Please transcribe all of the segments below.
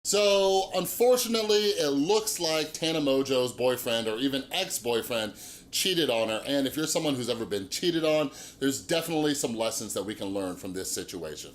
So, unfortunately, it looks like Tana Mongeau's boyfriend or even ex-boyfriend cheated on her. And if you're someone who's ever been cheated on, there's definitely some lessons that we can learn from this situation.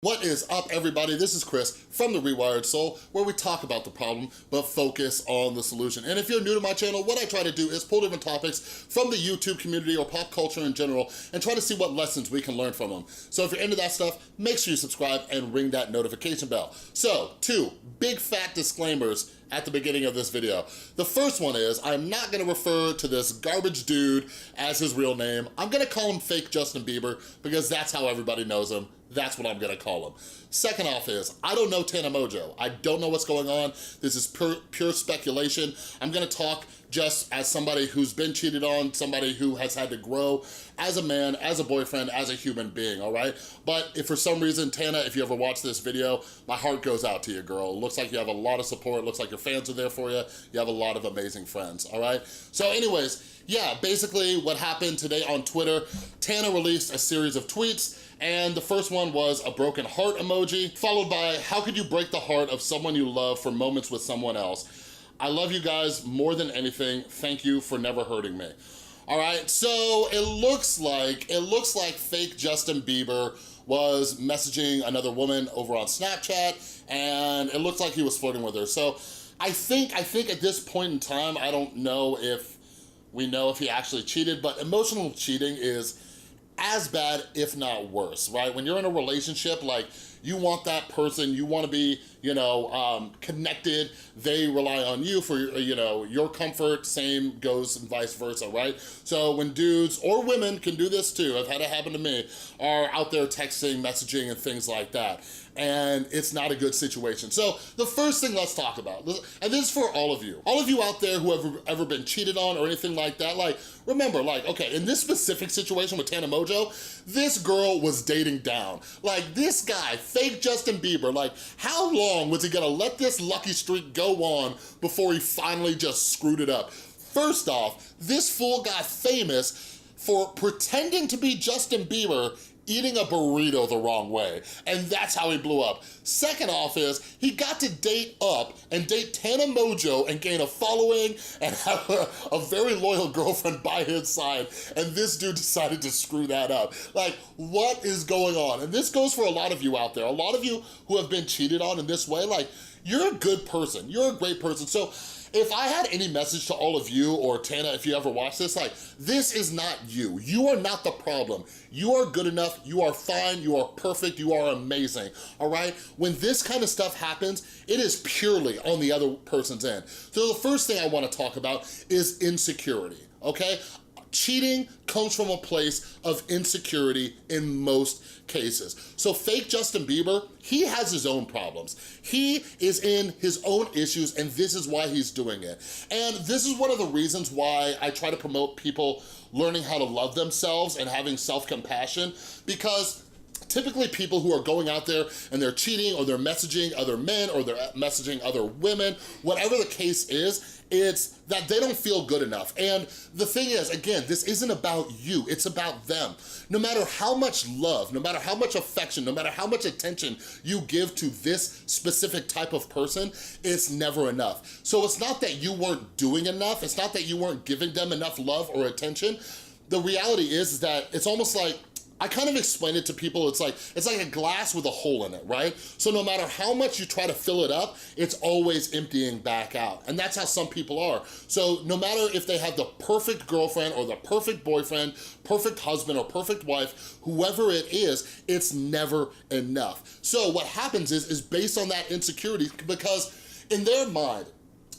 What is up, everybody? This is Chris from The Rewired Soul, where we talk about the problem, but focus on the solution. And if you're new to my channel, what I try to do is pull different topics from the YouTube community or pop culture in general and try to see what lessons we can learn from them. So if you're into that stuff, make sure you subscribe and ring that notification bell. So, 2 big fat disclaimers at the beginning of this video. The first one is, I'm not gonna refer to this garbage dude as his real name. I'm gonna call him fake Justin Bieber because that's how everybody knows him. That's what I'm gonna call him. Second off is, I don't know Tana Mongeau. I don't know what's going on. This is pure speculation. I'm gonna talk just as somebody who's been cheated on, somebody who has had to grow as a man, as a boyfriend, as a human being, all right? But if for some reason, Tana, if you ever watch this video, my heart goes out to you, girl. It looks like you have a lot of support. It looks like your fans are there for you. You have a lot of amazing friends, all right? So anyways, yeah, basically what happened today on Twitter, Tana released a series of tweets, and the first one was a broken heart emoji, followed by, how could you break the heart of someone you love for moments with someone else? I love you guys more than anything. Thank you for never hurting me. All right, so it looks like fake Justin Bieber was messaging another woman over on Snapchat, and it looks like he was flirting with her. So I think at this point in time, I don't know if we know if he actually cheated, but emotional cheating is as bad, if not worse, right? When you're in a relationship, like, you want that person, you wanna be, connected, they rely on you for, your comfort, same goes and vice versa, right? So when dudes, or women can do this too, I've had it happen to me, are out there texting, messaging, and things like that, and it's not a good situation. So the first thing let's talk about, and this is for all of you out there who have ever been cheated on or anything like that, like, remember, like, okay, in this specific situation with Tana Mongeau, this girl was dating down. Like, this guy, fake Justin Bieber, like, how long was he gonna let this lucky streak go on before he finally just screwed it up? First off, this fool got famous for pretending to be Justin Bieber eating a burrito the wrong way, and that's how he blew up. Second off is, he got to date up and date Tana Mongeau and gain a following and have a very loyal girlfriend by his side, and this dude decided to screw that up. Like, what is going on? And this goes for a lot of you out there. A lot of you who have been cheated on in this way, like, you're a good person, you're a great person. So if I had any message to all of you, or Tana, if you ever watch this, like, this is not you. You are not the problem. You are good enough, you are fine, you are perfect, you are amazing, all right? When this kind of stuff happens, it is purely on the other person's end. So the first thing I wanna talk about is insecurity, okay? Cheating comes from a place of insecurity in most cases. So fake Justin Bieber, he has his own problems. He is in his own issues, and this is why he's doing it. And this is one of the reasons why I try to promote people learning how to love themselves and having self-compassion, because typically people who are going out there and they're cheating, or they're messaging other men, or they're messaging other women, whatever the case is, it's that they don't feel good enough. And the thing is, again, this isn't about you, it's about them. No matter how much love, no matter how much affection, no matter how much attention you give to this specific type of person, it's never enough. So it's not that you weren't doing enough, it's not that you weren't giving them enough love or attention. The reality is that it's almost like, I kind of explain it to people, it's like a glass with a hole in it, right? So no matter how much you try to fill it up, it's always emptying back out. And that's how some people are. So no matter if they have the perfect girlfriend or the perfect boyfriend, perfect husband or perfect wife, whoever it is, it's never enough. So what happens is based on that insecurity, because in their mind,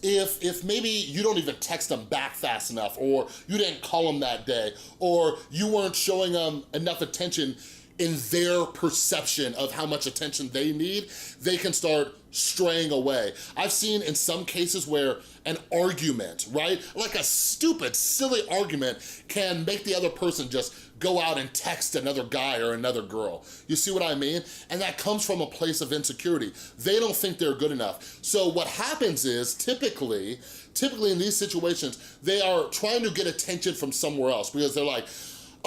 if maybe you don't even text them back fast enough, or you didn't call them that day, or you weren't showing them enough attention in their perception of how much attention they need, they can start straying away. I've seen in some cases where an argument, right? Like a stupid, silly argument can make the other person just go out and text another guy or another girl. You see what I mean? And that comes from a place of insecurity. They don't think they're good enough. So what happens is, typically in these situations, they are trying to get attention from somewhere else, because they're like,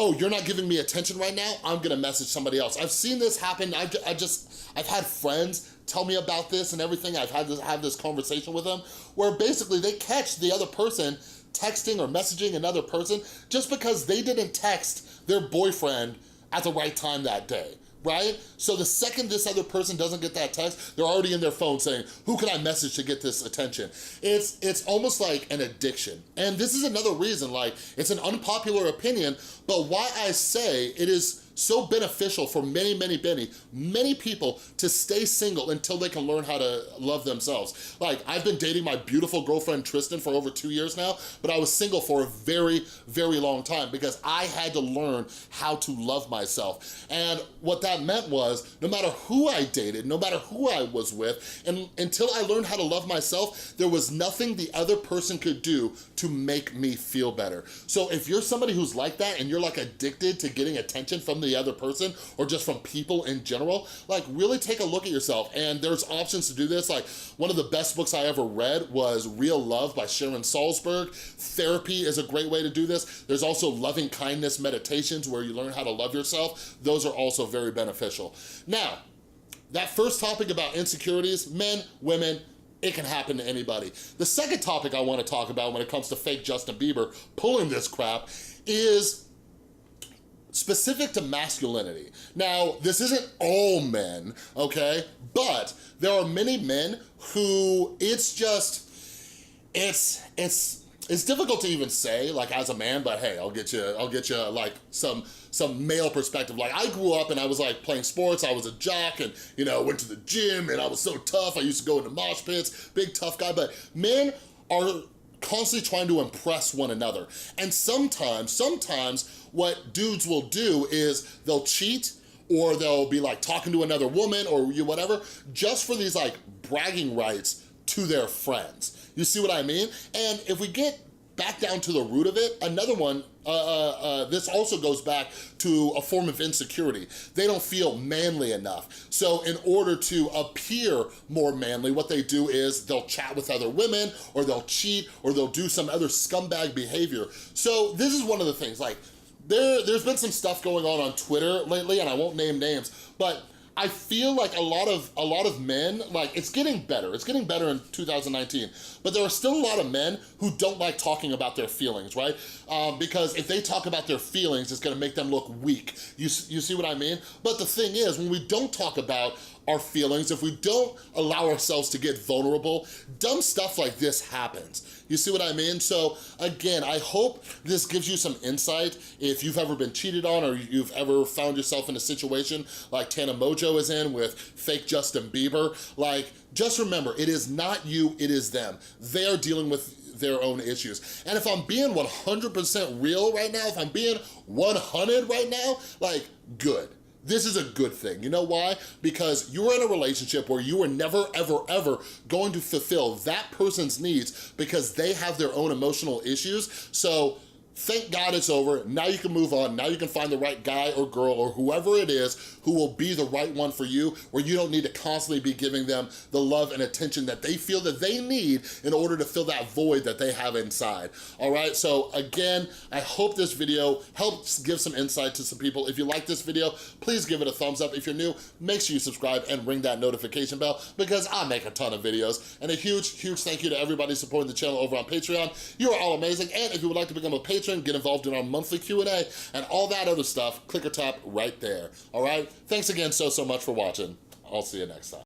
oh, you're not giving me attention right now, I'm gonna message somebody else. I've seen this happen. I've had friends tell me about this and everything. I've had to have this conversation with them where basically they catch the other person texting or messaging another person just because they didn't text their boyfriend at the right time that day, right? So the second this other person doesn't get that text, they're already in their phone saying, who can I message to get this attention? It's almost like an addiction. And this is another reason, like, it's an unpopular opinion, but why I say it is so beneficial for many people to stay single until they can learn how to love themselves. Like, I've been dating my beautiful girlfriend Tristan for over 2 years now, but I was single for a very, very long time because I had to learn how to love myself. And what that meant was, no matter who I dated, no matter who I was with, and until I learned how to love myself, there was nothing the other person could do to make me feel better. So if you're somebody who's like that and you're like addicted to getting attention from the other person or just from people in general, like, really take a look at yourself. And there's options to do this. Like, one of the best books I ever read was Real Love by Sharon Salzberg. Therapy is a great way to do this. There's also loving kindness meditations where you learn how to love yourself. Those are also very beneficial. Now, that first topic about insecurities, men, women, it can happen to anybody. The second topic I want to talk about when it comes to fake Justin Bieber pulling this crap is specific to masculinity. Now, this isn't all men, okay? But there are many men who it's difficult to even say, like, as a man, but hey, I'll get you like some male perspective. Like, I grew up and I was like playing sports, I was a jock and, you know, went to the gym and I was so tough. I used to go into mosh pits, big tough guy, but men are constantly trying to impress one another. And sometimes what dudes will do is they'll cheat or they'll be like talking to another woman or whatever, just for these like bragging rights to their friends. You see what I mean? And if we get back down to the root of it, another one, this also goes back to a form of insecurity. They don't feel manly enough. So in order to appear more manly, what they do is they'll chat with other women or they'll cheat or they'll do some other scumbag behavior. So this is one of the things, like, there's been some stuff going on Twitter lately, and I won't name names, but I feel like a lot of men, like, it's getting better. It's getting better in 2019, but there are still a lot of men who don't like talking about their feelings, right? Because if they talk about their feelings, it's gonna make them look weak. You see what I mean? But the thing is, when we don't talk about our feelings, if we don't allow ourselves to get vulnerable, dumb stuff like this happens. You see what I mean? So again, I hope this gives you some insight if you've ever been cheated on or you've ever found yourself in a situation like Tana Mongeau is in with fake Justin Bieber. Like, just remember, it is not you, it is them. They are dealing with their own issues. And if I'm being 100% real right now, if I'm being 100 right now, like, good. This is a good thing. You know why? Because you're in a relationship where you are never, ever, ever going to fulfill that person's needs because they have their own emotional issues. So thank God it's over. Now you can move on. Now you can find the right guy or girl or whoever it is who will be the right one for you, where you don't need to constantly be giving them the love and attention that they feel that they need in order to fill that void that they have inside. All right, so again, I hope this video helps give some insight to some people. If you like this video, please give it a thumbs up. If you're new, make sure you subscribe and ring that notification bell because I make a ton of videos. And a huge, huge thank you to everybody supporting the channel over on Patreon. You are all amazing. And if you would like to become a patron, get involved in our monthly Q&A and all that other stuff, click or tap right there. All right? Thanks again so much for watching. I'll see you next time.